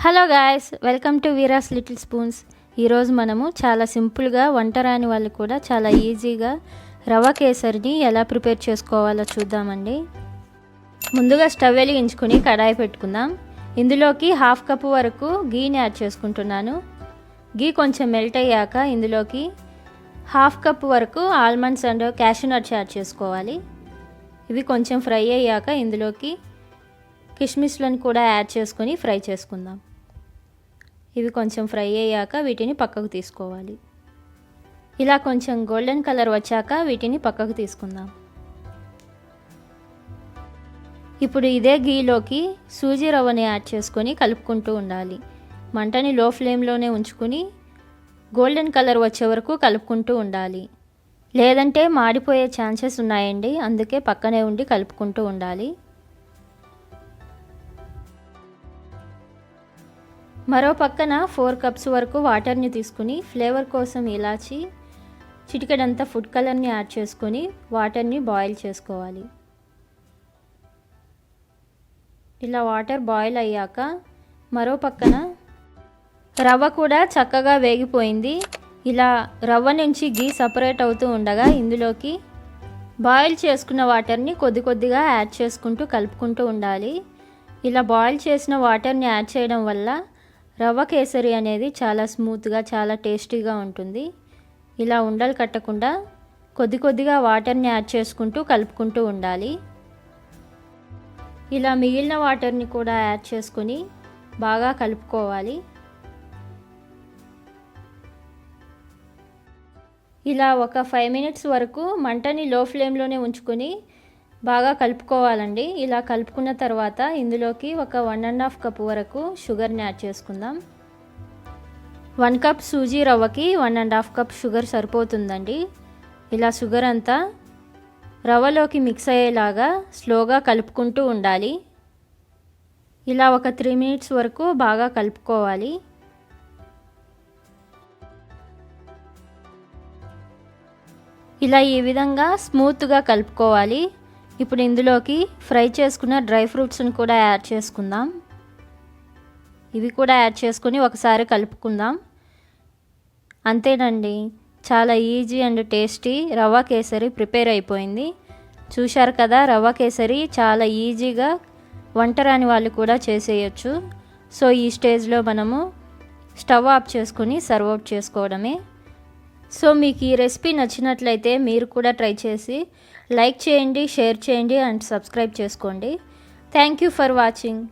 Hello guys, welcome to Veera's little spoons. ఈరోజు మనము చాలా సింపుల్గా వంట రాని వాళ్ళు కూడా చాలా ఈజీగా రవ్వ కేసరిని ఎలా ప్రిపేర్ చేసుకోవాలో చూద్దామండి. ముందుగా స్టవ్ వెలిగించుకొని కడాయి పెట్టుకుందాం. ఇందులోకి 1/2 కప్పు వరకు గీని యాడ్ చేసుకుంటున్నాను. గీ కొంచెం మెల్ట్ అయ్యాక ఇందులోకి 1/2 కప్పు వరకు almonds and cashew nuts add చేసుకోవాలి. ఇవి కొంచెం ఫ్రై అయ్యాక ఇందులోకి కిస్మిస్లను కూడా యాడ్ చేసుకొని ఫ్రై చేసుకుందాం. ఇవి కొంచెం ఫ్రై అయ్యాక వీటిని పక్కకు తీసుకోవాలి. ఇలా కొంచెం గోల్డెన్ కలర్ వచ్చాక వీటిని పక్కకు తీసుకుందాం. ఇప్పుడు ఇదే గీలోకి సూజీ రవ్వని యాడ్ చేసుకొని కలుపుకుంటూ ఉండాలి. మంటని లో ఫ్లేమ్లోనే ఉంచుకొని గోల్డెన్ కలర్ వచ్చే వరకు కలుపుకుంటూ ఉండాలి. లేదంటే మాడిపోయే ఛాన్సెస్ ఉన్నాయండి, అందుకే పక్కనే ఉండి కలుపుకుంటూ ఉండాలి. మరో పక్కన 4 కప్స్ వరకు వాటర్ని తీసుకుని ఫ్లేవర్ కోసం ఇలాచి చిటికెడంతా ఫుడ్ కలర్ని యాడ్ చేసుకొని వాటర్ని బాయిల్ చేసుకోవాలి. ఇలా వాటర్ బాయిల్ అయ్యాక మరో పక్కన రవ్వ కూడా చక్కగా వేగిపోయింది. ఇలా రవ్వ నుంచి గీ సపరేట్ అవుతూ ఉండగా ఇందులోకి బాయిల్ చేసుకున్న వాటర్ని కొద్ది కొద్దిగా యాడ్ చేసుకుంటూ కలుపుకుంటూ ఉండాలి. ఇలా బాయిల్ చేసిన వాటర్ని యాడ్ చేయడం వల్ల రవ్వ కేసరి అనేది చాలా స్మూత్గా చాలా టేస్టీగా ఉంటుంది. ఇలా ఉండలు కట్టకుండా కొద్ది కొద్దిగా వాటర్ని యాడ్ చేసుకుంటూ కలుపుకుంటూ ఉండాలి. ఇలా మిగిలిన వాటర్ని కూడా యాడ్ చేసుకొని బాగా కలుపుకోవాలి. ఇలా ఒక 5 మినిట్స్ వరకు మంటని లో ఫ్లేమ్లోనే ఉంచుకొని బాగా కలుపుకోవాలండి. ఇలా కలుపుకున్న తర్వాత ఇందులోకి ఒక 1.5 కప్ వరకు షుగర్ని యాడ్ చేసుకుందాం. 1 కప్ సూజీ రవ్వకి 1.5 కప్ షుగర్ సరిపోతుందండి. ఇలా షుగర్ అంతా రవ్వలోకి మిక్స్ అయ్యేలాగా స్లోగా కలుపుకుంటూ ఉండాలి. ఇలా ఒక 3 మినిట్స్ వరకు బాగా కలుపుకోవాలి. ఇలా ఈ విధంగా స్మూత్గా కలుపుకోవాలి. ఇప్పుడు ఇందులోకి ఫ్రై చేసుకున్న డ్రై ఫ్రూట్స్ని కూడా యాడ్ చేసుకుందాం. ఇవి కూడా యాడ్ చేసుకొని ఒకసారి కలుపుకుందాం. అంతేనండి, చాలా ఈజీ అండ్ టేస్టీ రవ్వ కేసరి ప్రిపేర్ అయిపోయింది. చూశారు కదా, రవ్వ కేసరి చాలా ఈజీగా వంట రాని వాళ్ళు కూడా చేసేయచ్చు. సో ఈ స్టేజ్లో మనము స్టవ్ ఆఫ్ చేసుకొని సర్వ్ అవుట్ చేసుకోవడమే. సో మీకు ఈ రెసిపీ నచ్చినట్లయితే మీరు కూడా ట్రై చేసి లైక్ చేయండి, షేర్ చేయండి అండ్ సబ్స్క్రైబ్ చేసుకోండి. Thank you for watching.